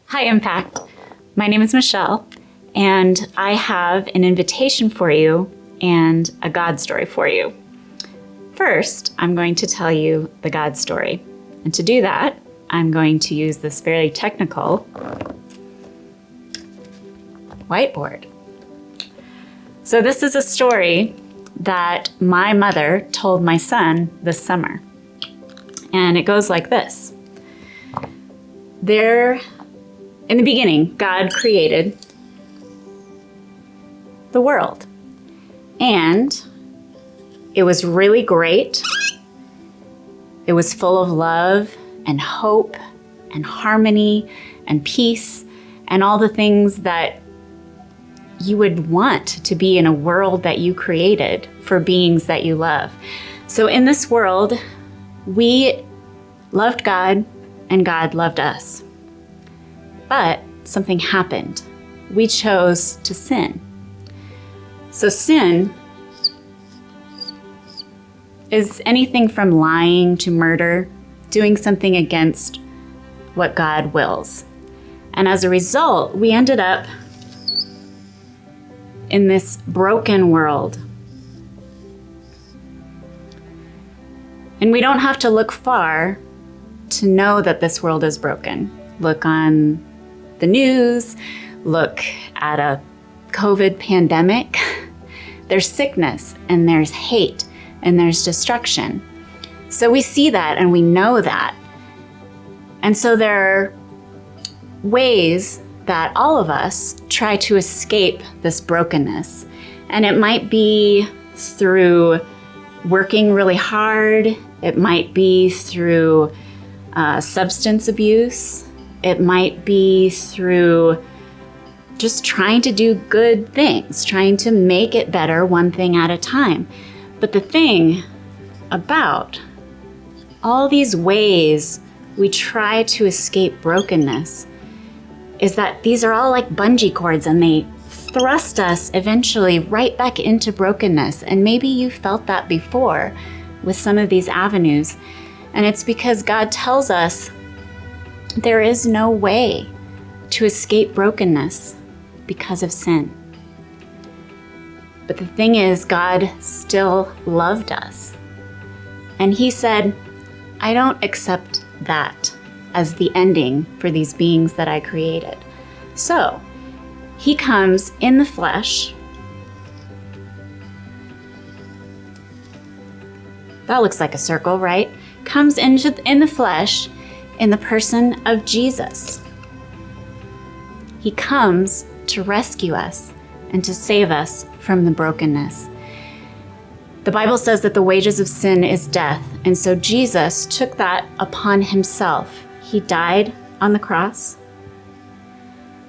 Hi, Impact. My name is Michelle, and I have an invitation for you and a God story for you. First, I'm going to tell you the God story. And to do that, I'm going to use this very technical whiteboard. So this is a story that my mother told my son this summer. And it goes like this. In the beginning, God created the world. And it was really great. It was full of love and hope and harmony and peace and all the things that you would want to be in a world that you created for beings that you love. So in this world, we loved God and God loved us. But something happened. We chose to sin. So sin is anything from lying to murder, doing something against what God wills. And as a result, we ended up in this broken world. And we don't have to look far to know that this world is broken. Look on the news, look at a COVID pandemic. There's sickness and there's hate and there's destruction. So we see that and we know that. And so there are ways that all of us try to escape this brokenness. And it might be through working really hard. It might be through substance abuse. It might be through just trying to do good things, trying to make it better one thing at a time. But the thing about all these ways we try to escape brokenness is that these are all like bungee cords and they thrust us eventually right back into brokenness. And maybe you felt that before with some of these avenues. And it's because God tells us there is no way to escape brokenness because of sin. But the thing is, God still loved us. And He said, I don't accept that as the ending for these beings that I created. So He comes in the flesh. That looks like a circle, right? Comes in the flesh in the person of Jesus. He comes to rescue us and to save us from the brokenness. The Bible says that the wages of sin is death, and so Jesus took that upon Himself. He died on the cross,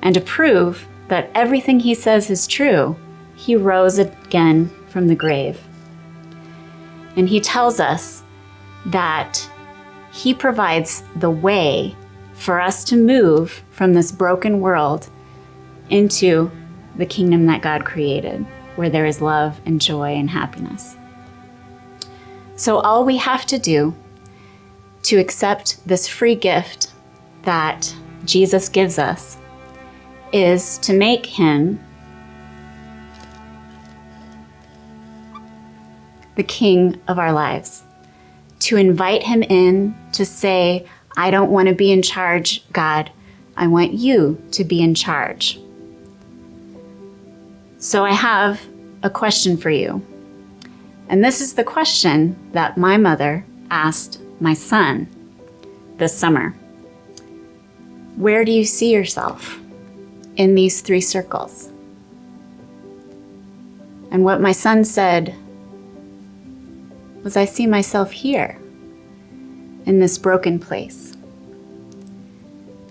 and to prove that everything He says is true, He rose again from the grave. And He tells us that He provides the way for us to move from this broken world into the kingdom that God created, where there is love and joy and happiness. So all we have to do to accept this free gift that Jesus gives us is to make Him the King of our lives, to invite Him in, to say, I don't want to be in charge, God. I want you to be in charge. So I have a question for you. And this is the question that my mother asked my son this summer. Where do you see yourself in these 3 circles? And what my son said was, I see myself here in this broken place.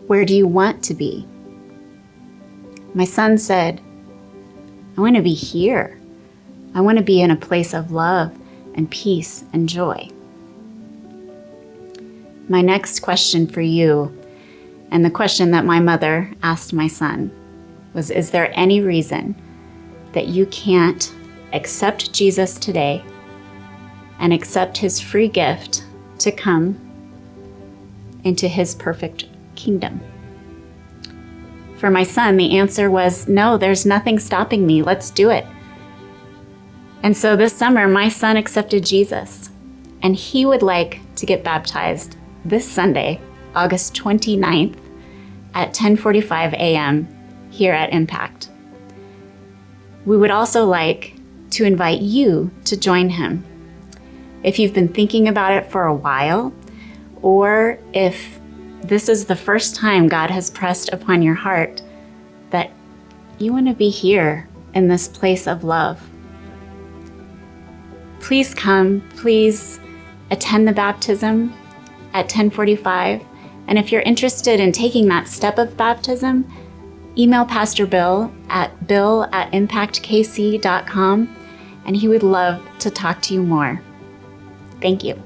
Where do you want to be? My son said, I want to be here. I want to be in a place of love and peace and joy. My next question for you, and the question that my mother asked my son, was, is there any reason that you can't accept Jesus today and accept His free gift to come into His perfect kingdom? For my son, the answer was, no, there's nothing stopping me. Let's do it. And so this summer, my son accepted Jesus, and he would like to get baptized this Sunday, August 29th at 10:45 a.m. here at Impact. We would also like to invite you to join him. If you've been thinking about it for a while, or if this is the first time God has pressed upon your heart that you want to be here in this place of love, please come, please attend the baptism at 10:45. And if you're interested in taking that step of baptism, email Pastor Bill at bill@impactkc.com, and he would love to talk to you more. Thank you.